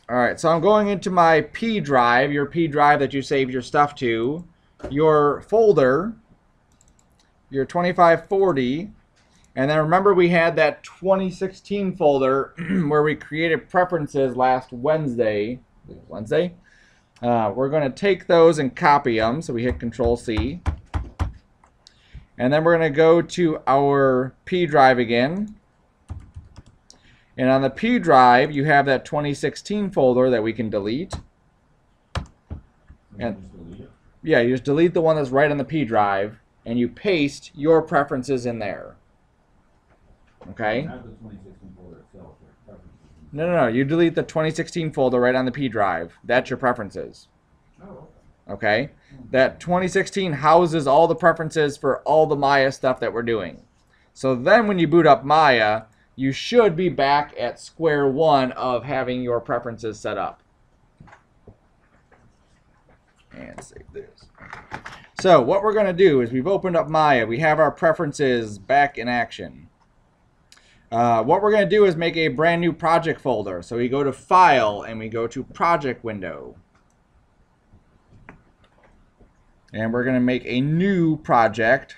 All right, so I'm going into my P drive, your P drive that you save your stuff to, your folder, your 2540, and then remember we had that 2016 folder where we created preferences last Wednesday. We're going to take those and copy them, so we hit Control-C. And then we're going to go to our P drive again. And on the P drive, you have that 2016 folder that we can delete. And yeah, you just delete the one that's right on the P drive, and you paste your preferences in there. Okay? Not the 2016 folder itself. No. You delete the 2016 folder right on the P drive. That's your preferences. Oh. Okay? That 2016 houses all the preferences for all the Maya stuff that we're doing. So then when you boot up Maya, you should be back at square one of having your preferences set up. And save this. So what we're going to do is we've opened up Maya. We have our preferences back in action. What we're going to do is make a brand new project folder. So we go to File and we go to Project Window. And we're going to make a new project.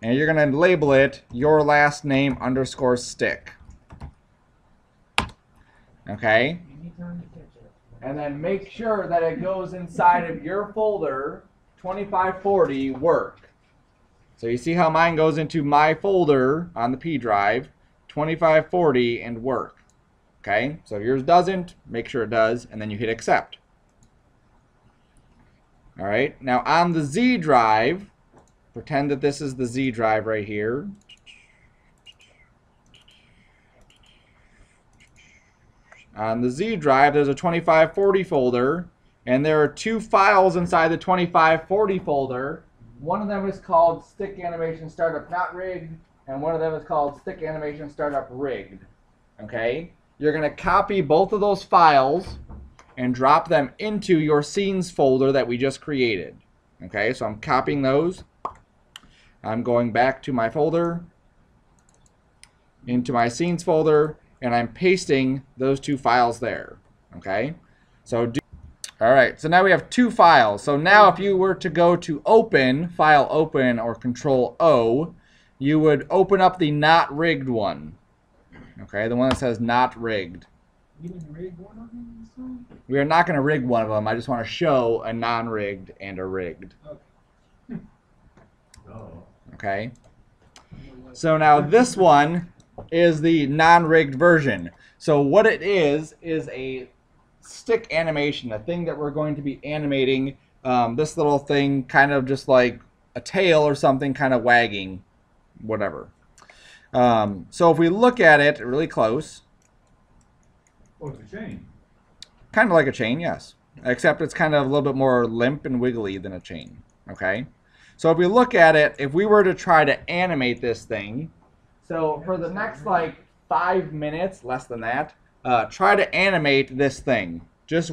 And you're going to label it your last name _ stick. Okay? And then make sure that it goes inside of your folder 2540 work. So you see how mine goes into my folder on the P drive, 2540 and work. Okay? So if yours doesn't, make sure it does, and then you hit accept. All right? Now on the Z drive, pretend that this is the Z drive right here. On the Z drive, there's a 2540 folder, and there are two files inside the 2540 folder. One of them is called StickAnimation Startup Not Rigged, and one of them is called StickAnimation Startup Rigged. Okay? You're going to copy both of those files and drop them into your scenes folder that we just created. Okay? So I'm copying those. I'm going back to my folder, into my scenes folder, and I'm pasting those two files there. Okay? So alright, so now we have two files. So now if you were to go to Open, File Open, or Control O, you would open up the Not Rigged one. Okay, the one that says Not Rigged. You didn't rig one of them this time? We are not going to rig one of them. I just want to show a non-rigged and a rigged. Okay. Oh. Okay? So now this one is the non-rigged version. So what it is a stick animation, a thing that we're going to be animating. This little thing, kind of just like a tail or something, kind of wagging, whatever. So if we look at it really close, Oh, it's a chain. kind of like a chain, yes, except it's kind of a little bit more limp and wiggly than a chain. Okay, so if we look at it, if we were to try to animate this thing, so for the next like 5 minutes, less than that, try to animate this thing. Just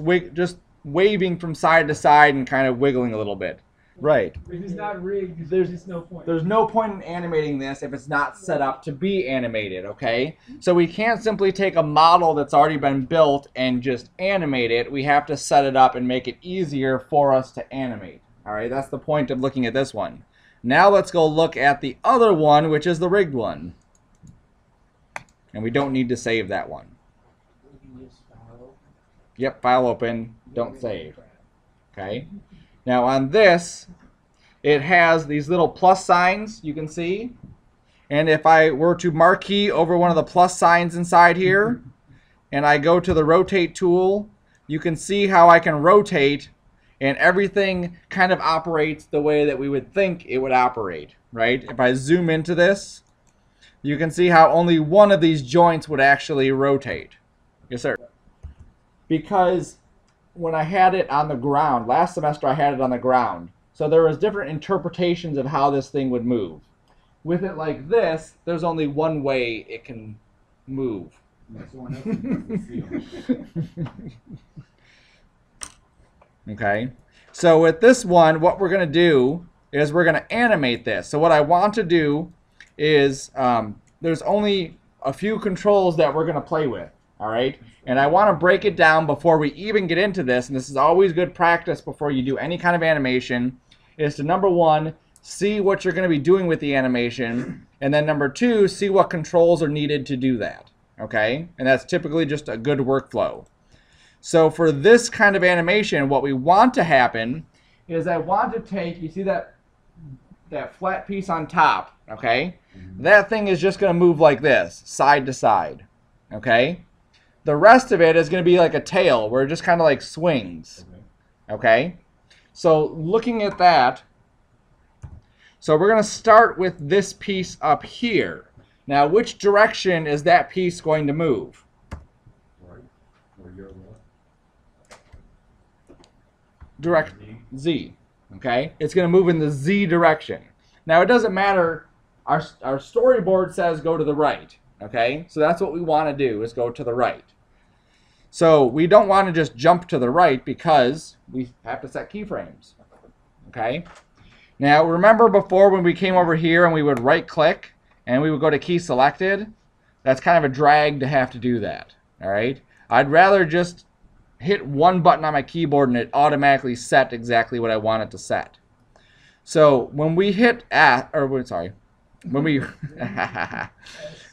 waving from side to side and kind of wiggling a little bit. Right. If it's not rigged, there's just no point. There's no point in animating this if it's not set up to be animated, okay? So we can't simply take a model that's already been built and just animate it. We have to set it up and make it easier for us to animate. All right, that's the point of looking at this one. Now let's go look at the other one, which is the rigged one. And we don't need to save that one. Yep, file open, don't save. Okay. Now on this, it has these little plus signs you can see. And if I were to marquee over one of the plus signs inside here, and I go to the rotate tool, you can see how I can rotate, and everything kind of operates the way that we would think it would operate, right? If I zoom into this, you can see how only one of these joints would actually rotate. Yes, sir. Because when I had it on the ground, last semester I had it on the ground, so there was different interpretations of how this thing would move. With it like this, there's only one way it can move. Okay, so with this one, what we're going to do is we're going to animate this. So what I want to do is there's only a few controls that we're going to play with. All right, and I want to break it down before we even get into this, and this is always good practice before you do any kind of animation, is to number one, see what you're going to be doing with the animation, and then number two, see what controls are needed to do that. Okay, and that's typically just a good workflow. So for this kind of animation, what we want to happen is I want to take, you see that flat piece on top, okay? That thing is just going to move like this, side to side, okay? The rest of it is going to be like a tail where it just kind of like swings, okay? So looking at that, so we're going to start with this piece up here. Now, which direction is that piece going to move? Right. Or your left. Direct Z, okay? It's going to move in the Z direction. Now, it doesn't matter. Our storyboard says go to the right, okay? So that's what we want to do, is go to the right. So we don't want to just jump to the right because we have to set keyframes, okay? Now, remember before when we came over here and we would right-click and we would go to key selected? That's kind of a drag to have to do that, all right? I'd rather just hit one button on my keyboard and it automatically set exactly what I want it to set. So when we hit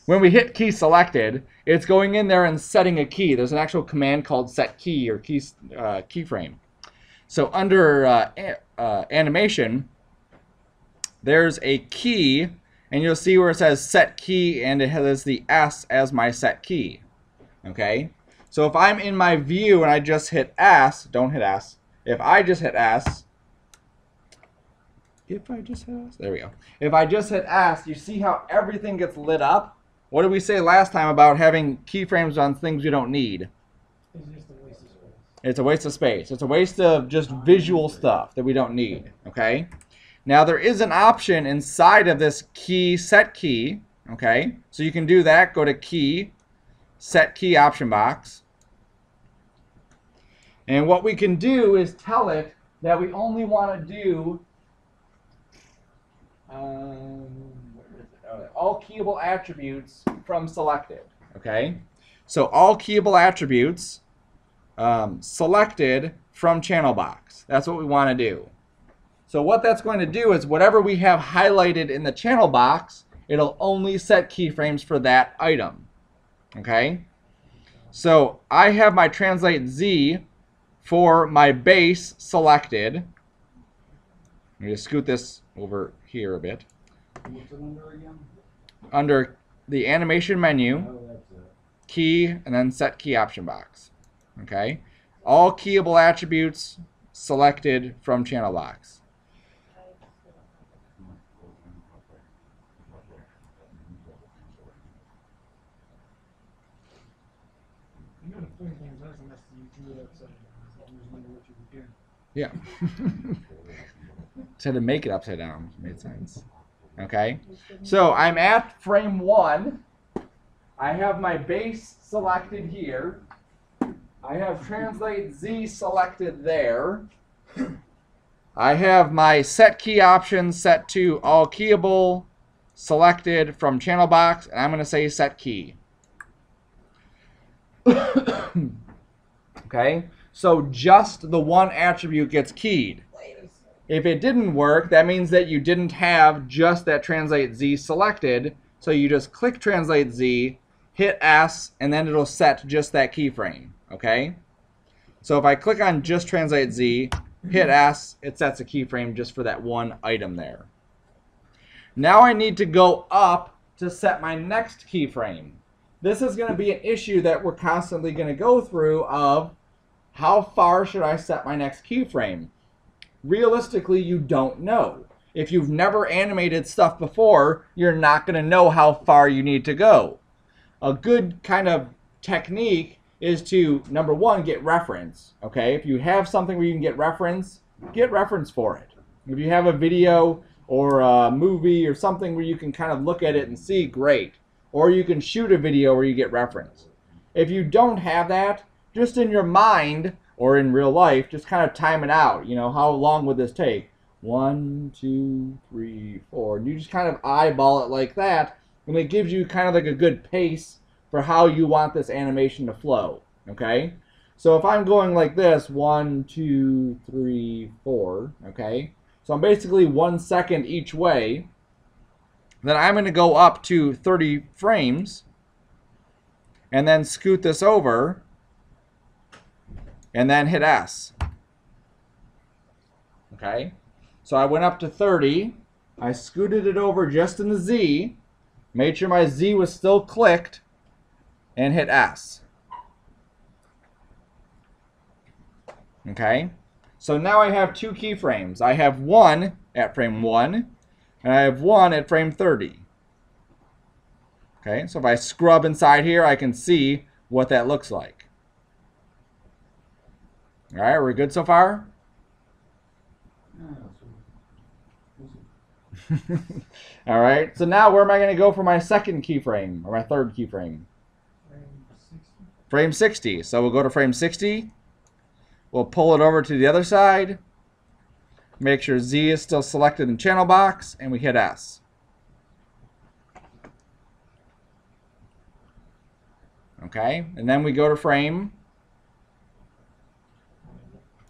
when we hit key selected, it's going in there and setting a key. There's an actual command called set key or keyframe. So under animation, there's a key, and you'll see where it says set key, and it has the S as my set key. Okay? So if I'm in my view and I just hit S, don't hit S. If I just hit S, there we go. If I just hit S, you see how everything gets lit up? What did we say last time about having keyframes on things we don't need? It's just a waste of space. It's a waste of space. It's a waste of just visual stuff that we don't need, okay? Now there is an option inside of this key, set key, okay? So you can do that, go to key, set key option box. And what we can do is tell it that we only want to do all keyable attributes from selected, okay? So all keyable attributes selected from channel box. That's what we want to do. So what that's going to do is whatever we have highlighted in the channel box, it'll only set keyframes for that item, okay? So I have my translate Z for my base selected. Let me just scoot this over here a bit. What's it under again? Under the animation menu, Oh, that's it. key, and then set key option box. Okay? All keyable attributes selected from channel box. You know the funny thing is that's unless you drew it upside down. So you remember what you were doing. Yeah. To make it upside down made sense. Okay? So I'm at frame 1. I have my base selected here. I have translate Z selected there. I have my set key option set to all keyable selected from channel box, and I'm going to say set key. Okay? So just the one attribute gets keyed. If it didn't work, that means that you didn't have just that translate Z selected. So you just click translate Z, hit S, and then it'll set just that keyframe. Okay? So if I click on just translate Z, hit S, it sets a keyframe just for that one item there. Now I need to go up to set my next keyframe. This is going to be an issue that we're constantly going to go through of how far should I set my next keyframe? Realistically, you don't know. If you've never animated stuff before, you're not going to know how far you need to go. A good kind of technique is to, number one, get reference. Okay, if you have something where you can get reference for it. If you have a video or a movie or something where you can kind of look at it and see, great. Or you can shoot a video where you get reference. If you don't have that, just in your mind or in real life, just kind of time it out. You know, how long would this take? 1, 2, 3, 4. And you just kind of eyeball it like that, and it gives you kind of like a good pace for how you want this animation to flow. Okay? So if I'm going like this, 1, 2, 3, 4, okay? So I'm basically 1 second each way. Then I'm going to go up to 30 frames and then scoot this over and then hit S. Okay? So I went up to 30. I scooted it over just in the Z, made sure my Z was still clicked, and hit S. Okay? So now I have 2 keyframes. I have one at frame 1, and I have one at frame 30. Okay, so if I scrub inside here, I can see what that looks like. All right, we're good so far? All right, so now where am I going to go for my second keyframe, or my third keyframe? Frame 60. So we'll go to frame 60. We'll pull it over to the other side. Make sure Z is still selected in channel box, and we hit S. Okay, and then we go to frame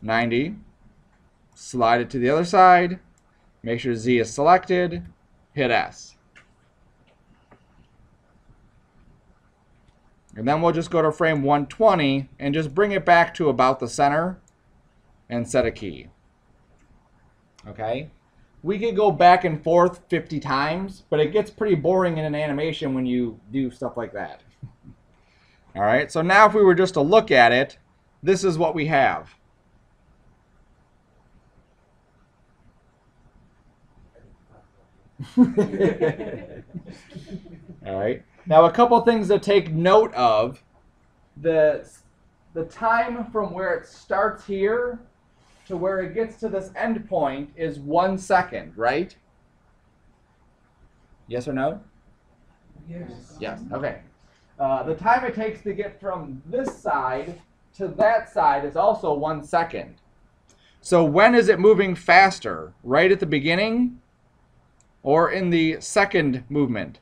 90. Slide it to the other side. Make sure Z is selected. Hit S. And then we'll just go to frame 120 and just bring it back to about the center and set a key. Okay? We could go back and forth 50 times, but it gets pretty boring in an animation when you do stuff like that. All right, so now if we were just to look at it, this is what we have. All right. Now a couple things to take note of. The time from where it starts here to where it gets to this end point is 1 second, right? Yes or no? Yes. Yes. Okay. The time it takes to get from this side to that side is also 1 second. So when is it moving faster? Right at the beginning or in the second movement?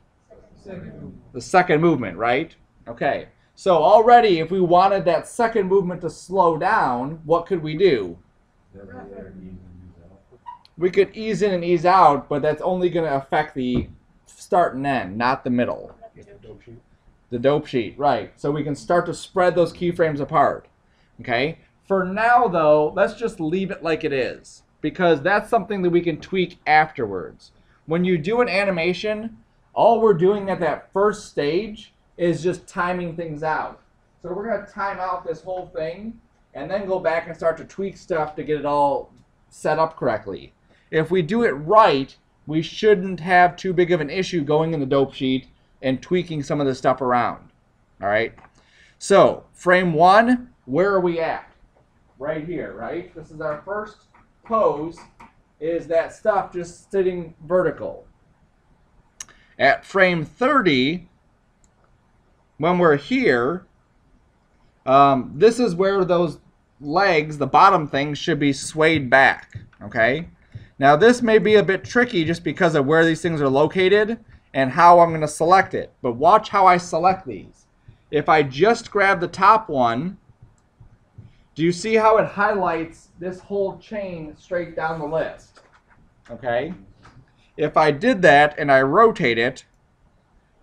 The second movement, right? Okay. So already if we wanted that second movement to slow down, what could we do? We could ease in and ease out, but that's only going to affect the start and end, not the middle. The dope sheet, right. So we can start to spread those keyframes apart. Okay? For now, though, let's just leave it like it is, because that's something that we can tweak afterwards. When you do an animation, all we're doing at that first stage is just timing things out. So we're going to time out this whole thing and then go back and start to tweak stuff to get it all set up correctly. If we do it right, we shouldn't have too big of an issue going in the dope sheet and tweaking some of this stuff around. All right? So frame 1, where are we at? Right here, right? This is our first pose, is that stuff just sitting vertical. At frame 30, when we're here, this is where those legs, the bottom things, should be swayed back. Okay? Now this may be a bit tricky just because of where these things are located and how I'm going to select it. But watch how I select these. If I just grab the top one, do you see how it highlights this whole chain straight down the list? Okay? If I did that and I rotate it,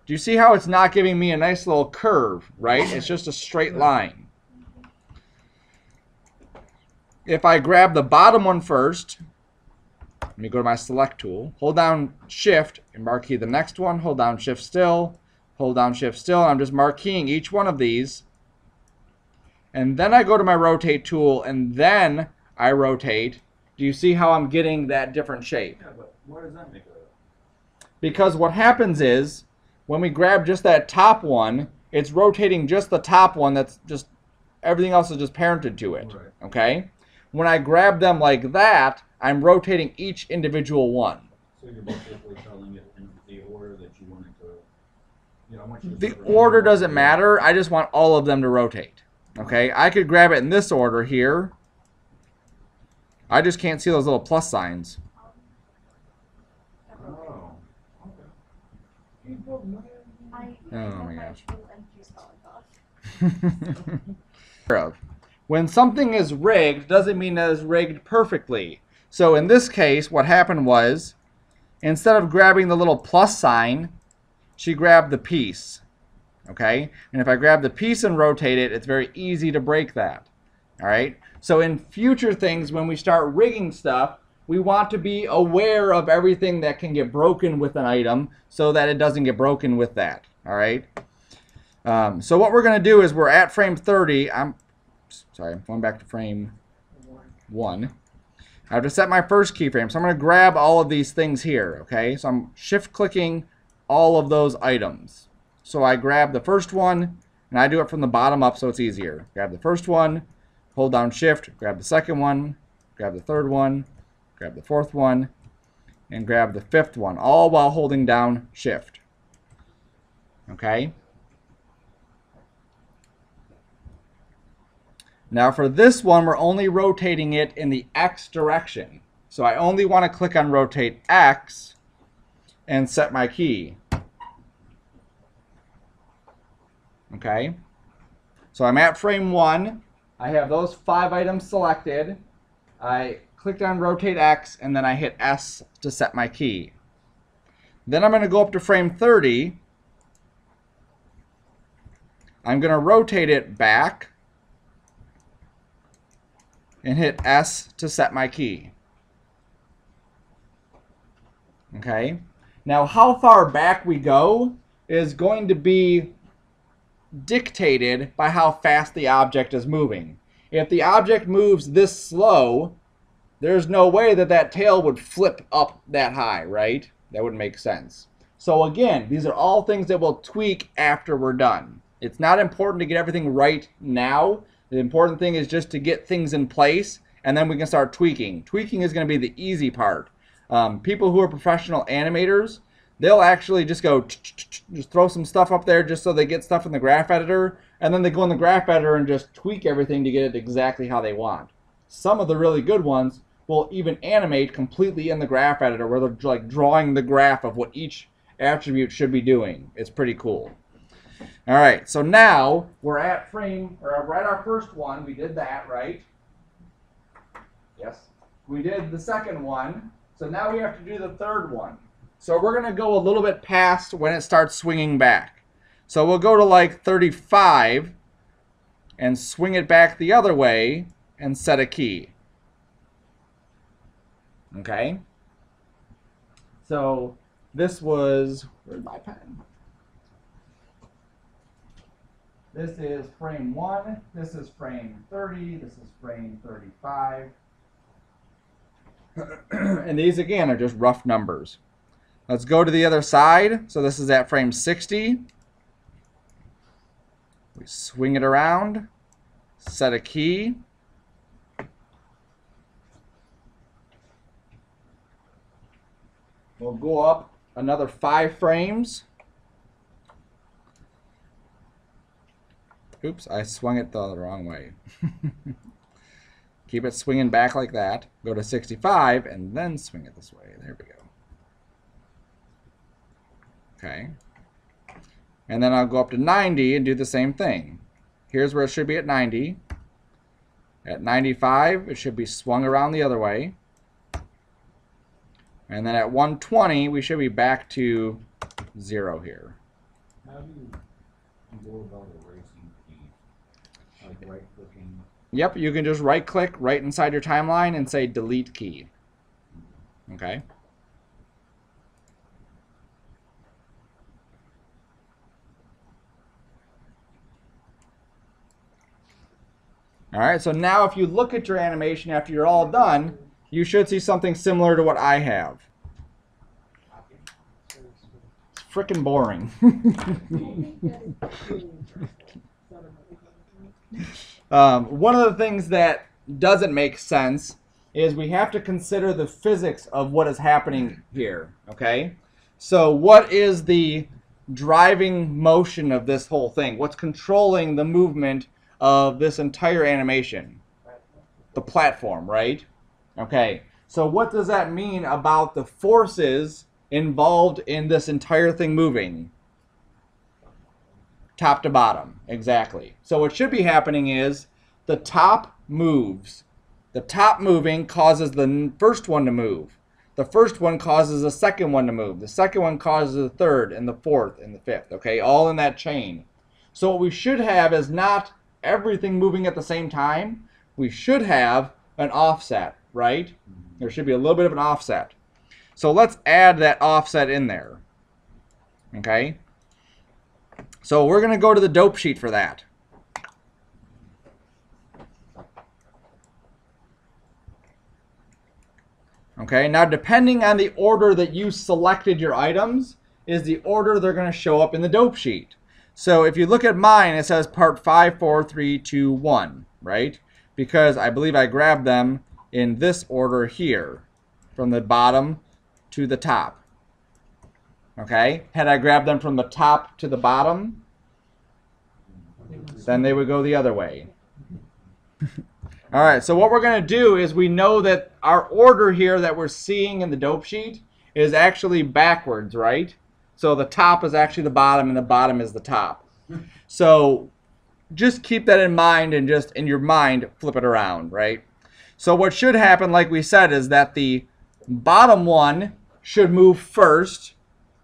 do you see how it's not giving me a nice little curve, right? It's just a straight line. If I grab the bottom one first, let me go to my select tool, hold down shift and marquee the next one, hold down shift still, hold down shift still, and I'm just marqueing each one of these. And then I go to my rotate tool and then I rotate. Do you see how I'm getting that different shape? Yeah, but why does that make it? Because what happens is when we grab just that top one, it's rotating just the top one, that's just, everything else is just parented to it. Right. Okay? When I grab them like that, I'm rotating each individual one. So you're basically telling it in the order that you want it to. You know, I want you to The separate order them. doesn't matter. I just want all of them to rotate. Okay? I could grab it in this order here. I just can't see those little plus signs. Oh. Okay. Oh my gosh. When something is rigged, doesn't mean that it's rigged perfectly. So in this case, what happened was, instead of grabbing the little plus sign, she grabbed the piece. Okay? And if I grab the piece and rotate it, it's very easy to break that. All right? So in future things, when we start rigging stuff, we want to be aware of everything that can get broken with an item so that it doesn't get broken with that. All right? So what we're going to do is we're at frame 30. I'm going back to frame 1. I have to set my first keyframe. So I'm going to grab all of these things here. Okay? So I'm shift-clicking all of those items. So I grab the first one, and I do it from the bottom up so it's easier. Grab the first one, hold down shift, grab the second one, grab the third one, grab the fourth one, and grab the fifth one, all while holding down shift. Okay? Now for this one, we're only rotating it in the X direction. So I only want to click on rotate X and set my key. Okay? So I'm at frame 1. I have those 5 items selected. I clicked on rotate X and then I hit S to set my key. Then I'm going to go up to frame 30. I'm going to rotate it back and hit S to set my key. Okay? Now how far back we go is going to be dictated by how fast the object is moving. If the object moves this slow, there's no way that that tail would flip up that high, right? That wouldn't make sense. So again, these are all things that we'll tweak after we're done. It's not important to get everything right now. The important thing is just to get things in place, and then we can start tweaking. Tweaking is going to be the easy part. People who are professional animators, they'll actually just go, just throw some stuff up there just so they get stuff in the graph editor, and then they go in the graph editor and just tweak everything to get it exactly how they want. Some of the really good ones will even animate completely in the graph editor where they're like drawing the graph of what each attribute should be doing. It's pretty cool. All right, so now we're at our first one. We did that, right? Yes. We did the second one. So now we have to do the third one. So we're going to go a little bit past when it starts swinging back. So we'll go to like 35 and swing it back the other way and set a key. Okay? So this was, where's my pen? This is frame 1, this is frame 30, this is frame 35. And these again are just rough numbers. Let's go to the other side. So this is at frame 60. We swing it around, set a key. We'll go up another 5 frames. Oops, I swung it the wrong way. Keep it swinging back like that. Go to 65 and then swing it this way. There we go. Okay. And then I'll go up to 90 and do the same thing. Here's where it should be at 90. At 95, it should be swung around the other way. And then at 120, we should be back to 0 here. How do you go about erasing keys? Like right-clicking? Yep, you can just right-click right inside your timeline and say delete key. Okay. All right, so now if you look at your animation after you're all done, you should see something similar to what I have. It's frickin' boring. One of the things that doesn't make sense is we have to consider the physics of what is happening here, okay? So what is the driving motion of this whole thing? What's controlling the movement of this entire animation? The platform, right? Okay, so what does that mean about the forces involved in this entire thing moving? Top to bottom, exactly. So what should be happening is the top moves. The top moving causes the first one to move. The first one causes the second one to move. The second one causes the third and the fourth and the fifth, okay? All in that chain. So what we should have is not everything moving at the same time. We should have an offset, right? There should be a little bit of an offset. So let's add that offset in there, okay? So we're going to go to the dope sheet for that. Okay, now depending on the order that you selected your items is the order they're going to show up in the dope sheet. So if you look at mine, it says part 5, 4, 3, 2, 1, right? Because I believe I grabbed them in this order here, from the bottom to the top. Okay, had I grabbed them from the top to the bottom, then they would go the other way. All right, so what we're going to do is we know that our order here that we're seeing in the dope sheet is actually backwards, right? So the top is actually the bottom and the bottom is the top. So just keep that in mind and just in your mind flip it around, right? So what should happen, like we said, is that the bottom one should move first,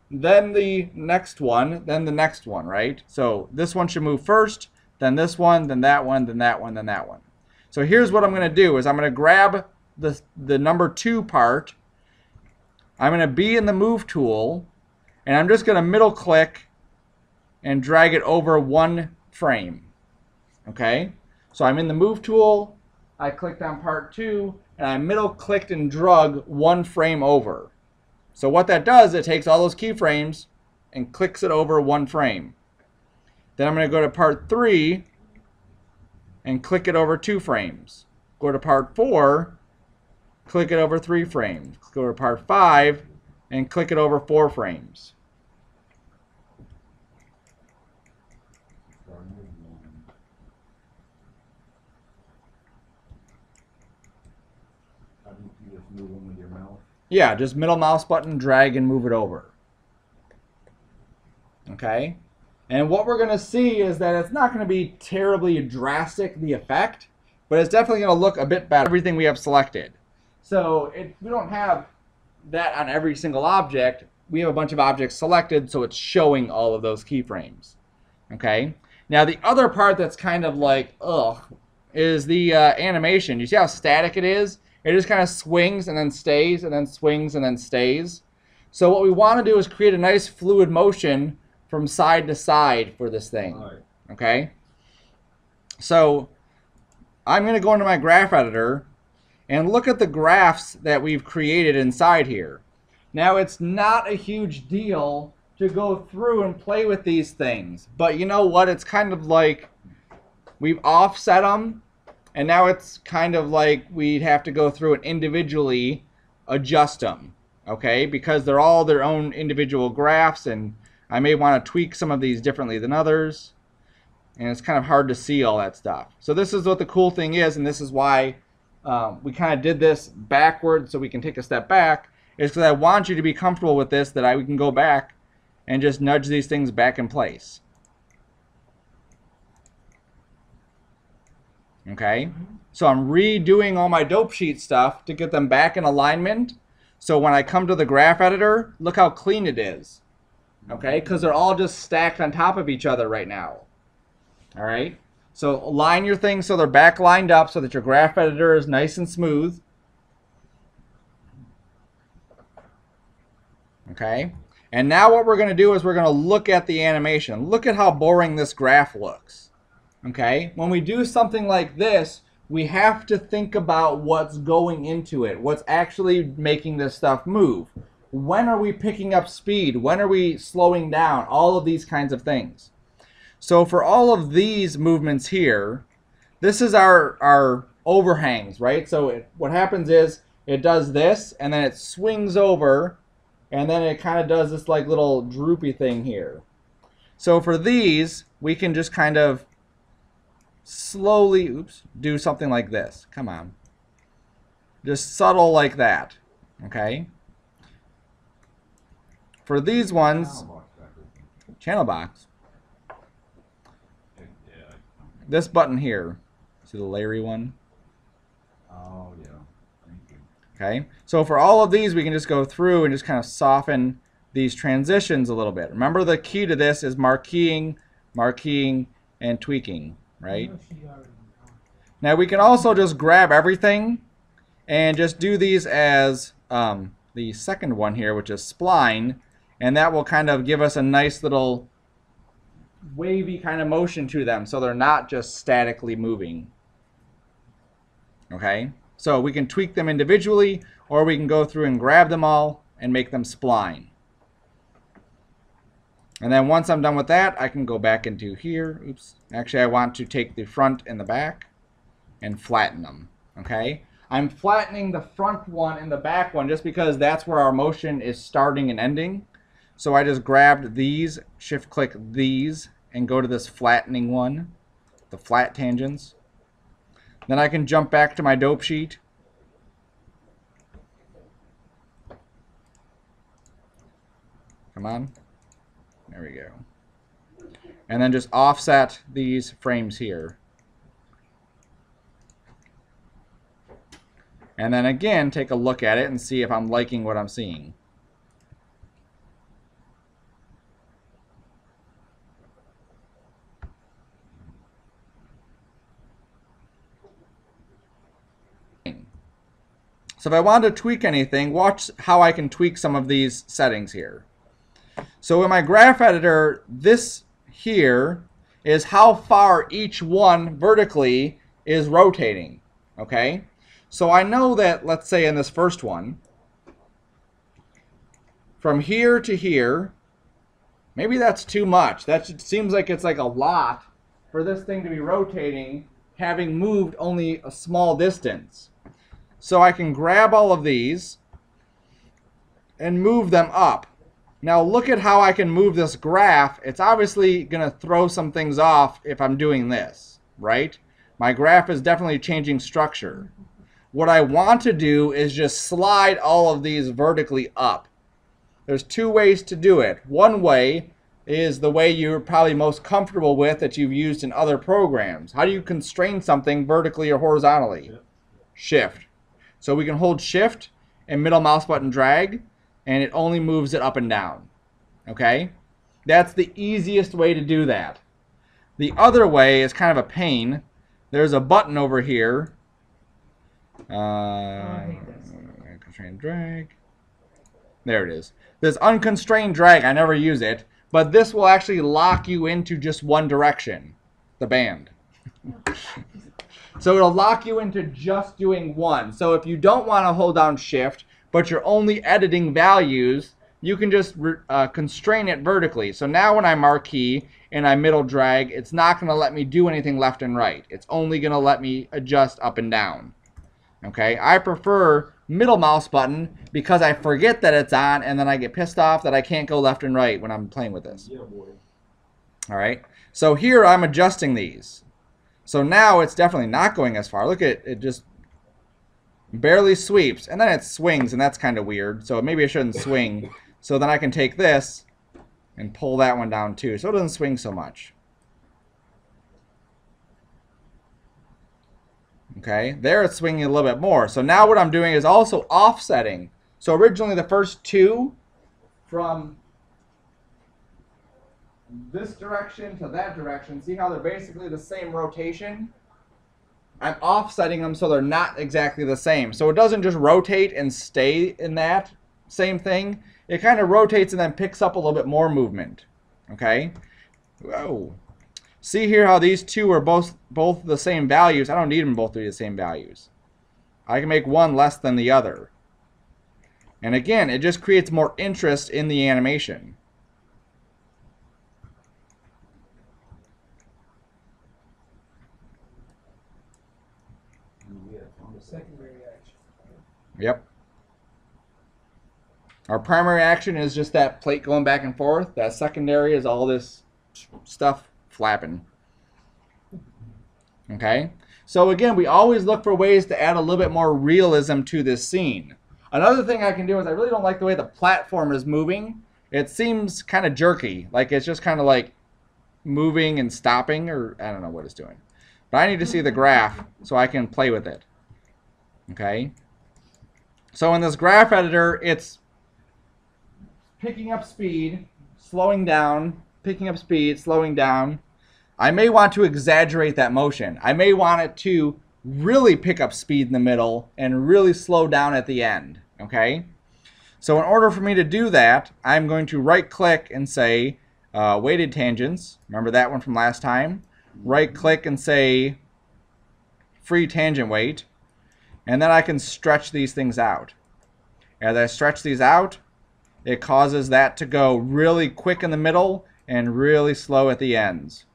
then the next one, then the next one, right? So this one should move first, then this one, then that one, then that one, then that one. So here's what I'm going to do is I'm going to grab the number 2 part. I'm going to be in the move tool, and I'm just going to middle click and drag it over 1 frame. Okay? So I'm in the move tool, I clicked on part 2, and I middle clicked and drug 1 frame over. So what that does, it takes all those keyframes and clicks it over 1 frame. Then I'm going to go to part 3 and click it over 2 frames. Go to part 4, click it over 3 frames. Go to part 5 and click it over 4 frames. How do you just move them with your mouse? Yeah, just middle mouse button, drag and move it over. Okay? And what we're going to see is that it's not going to be terribly drastic, the effect, but it's definitely going to look a bit better, everything we have selected. So we don't have that on every single object. We have a bunch of objects selected, so it's showing all of those keyframes. Okay? Now the other part that's kind of like, ugh, is the animation. You see how static it is? It just kind of swings and then stays and then swings and then stays. So what we want to do is create a nice fluid motion from side to side for this thing. All right. Okay? So I'm going to go into my graph editor and look at the graphs that we've created inside here. Now it's not a huge deal to go through and play with these things, but you know what? It's kind of like we've offset them, and now it's kind of like we'd have to go through and individually adjust them, okay? Because they're all their own individual graphs, and I may want to tweak some of these differently than others, and it's kind of hard to see all that stuff. So this is what the cool thing is, and this is why we kind of did this backwards so we can take a step back, is because I want you to be comfortable with this, that we can go back and just nudge these things back in place. Okay? So I'm redoing all my dope sheet stuff to get them back in alignment. So when I come to the graph editor, look how clean it is. Okay? Because they're all just stacked on top of each other right now. All right? So align your things so they're back lined up so that your graph editor is nice and smooth. Okay? And now what we're going to do is we're going to look at the animation. Look at how boring this graph looks. Okay? When we do something like this, we have to think about what's going into it, what's actually making this stuff move. When are we picking up speed? When are we slowing down? All of these kinds of things. So for all of these movements here, this is our overhangs, right? So what happens is it does this, and then it swings over, and then it kind of does this like little droopy thing here. So for these, we can just kind of slowly, do something like this. Come on. Just subtle like that. Okay? For these ones, channel box. this button here. See the Larry one? Oh, yeah. Thank you. Okay, so for all of these, we can just go through and just kind of soften these transitions a little bit. Remember, the key to this is marqueeing, and tweaking, right? Now we can also just grab everything and just do these as the second one here, which is spline, and that will kind of give us a nice little wavy kind of motion to them, so they're not just statically moving. Okay, so we can tweak them individually, or we can go through and grab them all and make them spline. And then once I'm done with that, I can go back into here. Oops. Actually, I want to take the front and the back and flatten them. Okay? I'm flattening the front one and the back one just because that's where our motion is starting and ending. So I just grabbed these, shift-click these, and go to this flattening one, the flat tangents. Then I can jump back to my dope sheet. Come on. There we go. And then just offset these frames here. And then again, take a look at it and see if I'm liking what I'm seeing. So if I want to tweak anything, watch how I can tweak some of these settings here. So in my graph editor, this here is how far each one vertically is rotating. Okay? So I know that, let's say in this first one, from here to here, maybe that's too much. That seems like it's like a lot for this thing to be rotating, having moved only a small distance. So I can grab all of these and move them up. Now look at how I can move this graph. It's obviously going to throw some things off if I'm doing this, right? My graph is definitely changing structure. What I want to do is just slide all of these vertically up. There's two ways to do it. One way is the way you're probably most comfortable with that you've used in other programs. How do you constrain something vertically or horizontally? Shift. So we can hold Shift and middle mouse button drag, and it only moves it up and down. Okay? That's the easiest way to do that. The other way is kind of a pain. There's a button over here. Constrained drag. There it is. This unconstrained drag, I never use it, but this will actually lock you into just one direction, the band. So it'll lock you into just doing one. So if you don't want to hold down Shift, but you're only editing values, you can just constrain it vertically. So now when I marquee and I middle drag, it's not going to let me do anything left and right. It's only going to let me adjust up and down. Okay, I prefer middle mouse button because I forget that it's on and then I get pissed off that I can't go left and right when I'm playing with this. Yeah, boy. All right, so here I'm adjusting these. So now it's definitely not going as far. Look at it, it just barely sweeps, and then it swings, and that's kind of weird. So maybe I shouldn't swing. So then I can take this and pull that one down too, so it doesn't swing so much. Okay, there it's swinging a little bit more. So now what I'm doing is also offsetting. So originally the first two from this direction to that direction, see how they're basically the same rotation? I'm offsetting them so they're not exactly the same. So it doesn't just rotate and stay in that same thing. It kind of rotates and then picks up a little bit more movement. Okay? Whoa. See here how these two are both the same values. I don't need them both to be the same values. I can make one less than the other. And again, it just creates more interest in the animation. Secondary action. Yep. Our primary action is just that plate going back and forth. That secondary is all this stuff flapping. Okay? So again, we always look for ways to add a little bit more realism to this scene. Another thing I can do is I really don't like the way the platform is moving. It seems kind of jerky. Like it's just kind of like moving and stopping, or I don't know what it's doing. But I need to see the graph so I can play with it. Okay? So in this graph editor, it's picking up speed, slowing down, picking up speed, slowing down. I may want to exaggerate that motion. I may want it to really pick up speed in the middle and really slow down at the end. Okay? So in order for me to do that, I'm going to right-click and say weighted tangents. Remember that one from last time? Right-click and say free tangent weight. And then I can stretch these things out. As I stretch these out, it causes that to go really quick in the middle and really slow at the ends.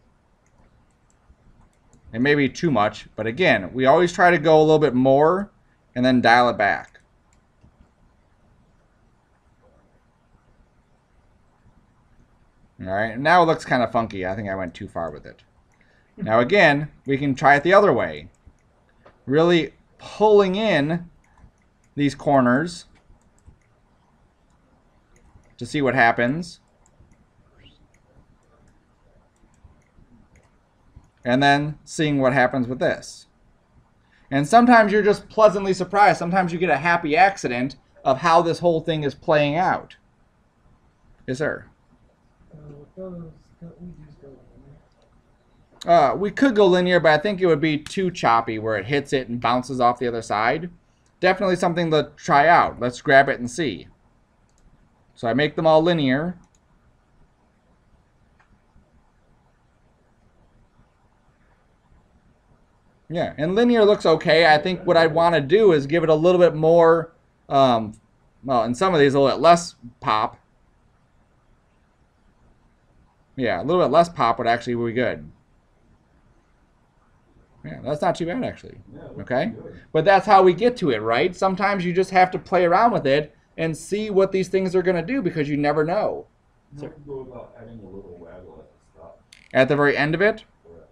It may be too much, but again, we always try to go a little bit more and then dial it back. All right, now it looks kind of funky. I think I went too far with it. Now again, we can try it the other way. Really pulling in these corners to see what happens. And then seeing what happens with this. And sometimes you're just pleasantly surprised. Sometimes you get a happy accident of how this whole thing is playing out. Yes, sir. We could go linear, but I think it would be too choppy where it hits it and bounces off the other side. Definitely something to try out. Let's grab it and see. So I make them all linear. Yeah, and linear looks okay. I think what I'd want to do is give it a little bit more, well, in some of these a little bit less pop. Yeah, a little bit less pop would actually be good. Yeah, that's not too bad actually. Okay? But that's how we get to it, right? Sometimes you just have to play around with it and see what these things are going to do because you never know. How do you go about adding a little waggle at the stop? At the very end of it? Correct.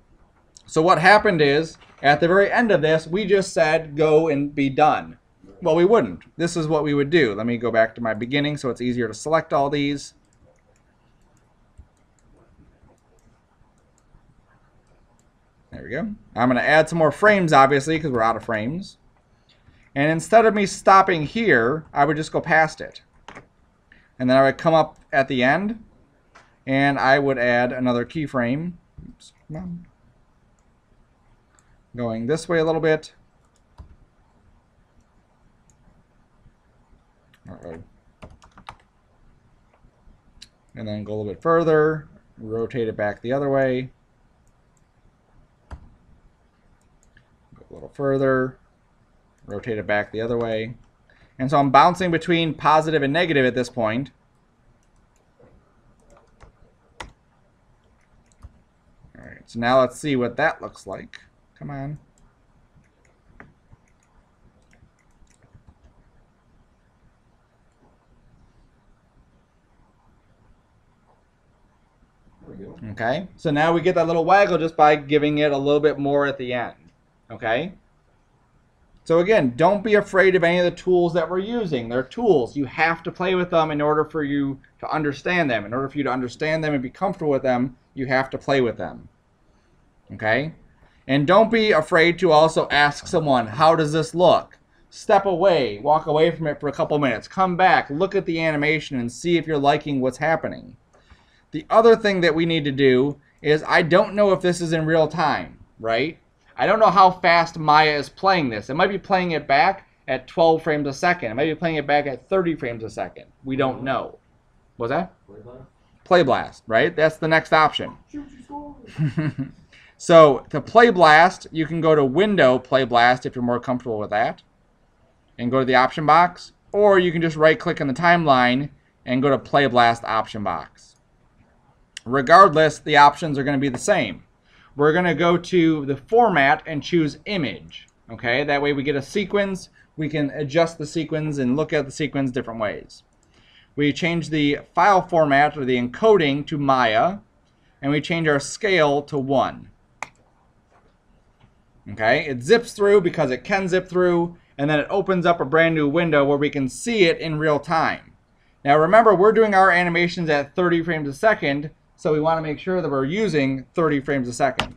So what happened is, at the very end of this, we just said go and be done. Well, we wouldn't. This is what we would do. Let me go back to my beginning so it's easier to select all these. There we go. I'm going to add some more frames, obviously, because we're out of frames. And instead of me stopping here, I would just go past it. And then I would come up at the end, and I would add another keyframe. Oops, come on. Going this way a little bit. Uh-oh. And then go a little bit further, rotate it back the other way. Go a little further, rotate it back the other way. And so I'm bouncing between positive and negative at this point. All right, so now let's see what that looks like. Come on. There we go. Okay, so now we get that little waggle just by giving it a little bit more at the end. Okay? So again, don't be afraid of any of the tools that we're using. They're tools. You have to play with them in order for you to understand them. In order for you to understand them and be comfortable with them, you have to play with them. Okay? And don't be afraid to also ask someone, how does this look? Step away, walk away from it for a couple minutes, come back, look at the animation and see if you're liking what's happening. The other thing that we need to do is, I don't know if this is in real time, right? I don't know how fast Maya is playing this. It might be playing it back at 12 frames a second. It might be playing it back at 30 frames a second. We don't know. What's that? Play blast? Play blast, right? That's the next option. So to play blast, you can go to Window Play Blast if you're more comfortable with that, and go to the option box, or you can just right-click on the timeline and go to Play Blast option box. Regardless, the options are going to be the same. We're going to go to the format and choose image. Okay, that way we get a sequence. We can adjust the sequence and look at the sequence different ways. We change the file format or the encoding to Maya, and we change our scale to 1. Okay, it zips through because it can zip through, and then it opens up a brand new window where we can see it in real time. Now remember, we're doing our animations at 30 frames a second, so we want to make sure that we're using 30 frames a second.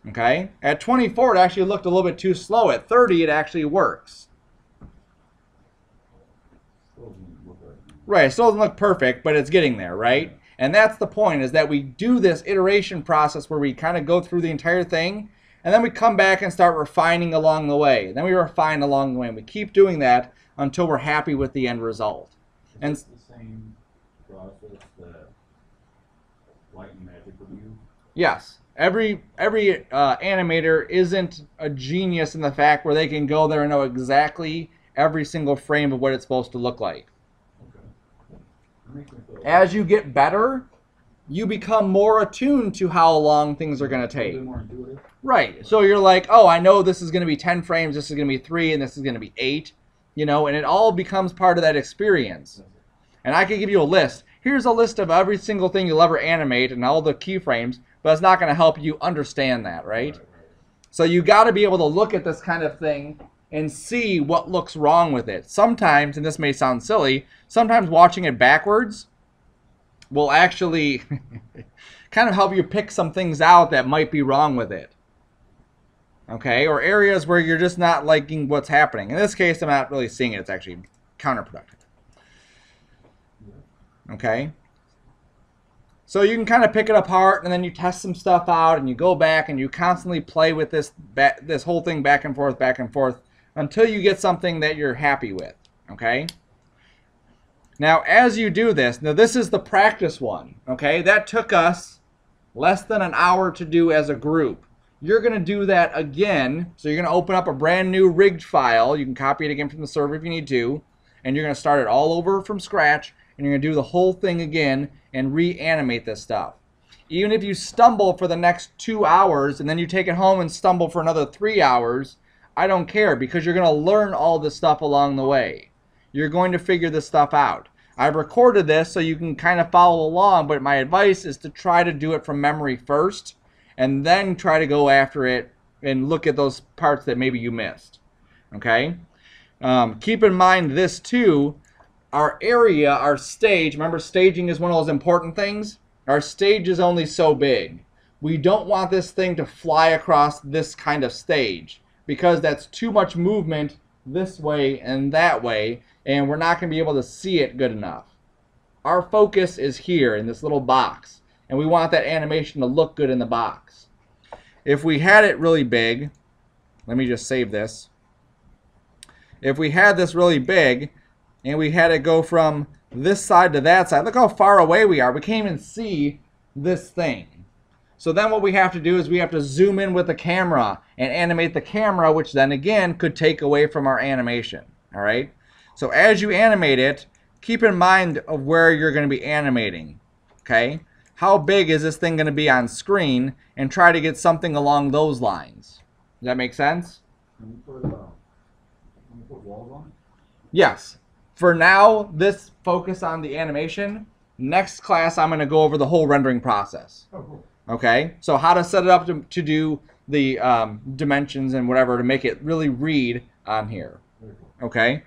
Okay? At 24, it actually looked a little bit too slow. At 30, it actually works. Still doesn't look right. Right, it still doesn't look perfect, but it's getting there, right? And that's the point, is that we do this iteration process where we kind of go through the entire thing, and then we come back and start refining along the way. Then we refine along the way, and we keep doing that until we're happy with the end result. And Is it the same process that Light and Magic would use? yes, every animator isn't a genius in the fact where they can go there and know exactly every single frame of what it's supposed to look like. Okay. That makes me feel As you get better, you become more attuned to how long things are going to a little take. bit more intuitive. Right. So you're like, oh, I know this is going to be 10 frames, this is going to be 3, and this is going to be 8. You know, and it all becomes part of that experience. And I could give you a list. Here's a list of every single thing you'll ever animate and all the keyframes, but it's not going to help you understand that, right? So you got to be able to look at this kind of thing and see what looks wrong with it. Sometimes, and this may sound silly, sometimes watching it backwards will actually kind of help you pick some things out that might be wrong with it. Okay, or areas where you're just not liking what's happening. In this case, I'm not really seeing it. It's actually counterproductive. Okay, so you can kind of pick it apart, and then you test some stuff out, and you go back and you constantly play with this whole thing back and forth until you get something that you're happy with. Okay. Now, as you do this, now this is the practice one. Okay, that took us less than an hour to do as a group. You're going to do that again. So you're going to open up a brand new rigged file. You can copy it again from the server if you need to, and you're going to start it all over from scratch. And you're going to do the whole thing again and reanimate this stuff. Even if you stumble for the next 2 hours and then you take it home and stumble for another 3 hours, I don't care, because you're going to learn all this stuff along the way. You're going to figure this stuff out. I've recorded this so you can kind of follow along, but my advice is to try to do it from memory first and then try to go after it and look at those parts that maybe you missed. Okay? Keep in mind this too. Our area, our stage, remember staging is one of those important things? Our stage is only so big. We don't want this thing to fly across this kind of stage, because that's too much movement this way and that way, and we're not going to be able to see it good enough. Our focus is here in this little box, and we want that animation to look good in the box. If we had it really big, let me just save this. If we had this really big, and we had it go from this side to that side, look how far away we are. We can't even see this thing. So then what we have to do is we have to zoom in with the camera and animate the camera, which then again could take away from our animation. All right? So as you animate it, keep in mind of where you're going to be animating. Okay? How big is this thing going to be on screen, and try to get something along those lines. Does that make sense? Can we put walls on? Yes. For now, this focus on the animation. Next class, I'm going to go over the whole rendering process. Oh, cool. Okay? So how to set it up to do the dimensions and whatever to make it really read on here. Very cool. Okay?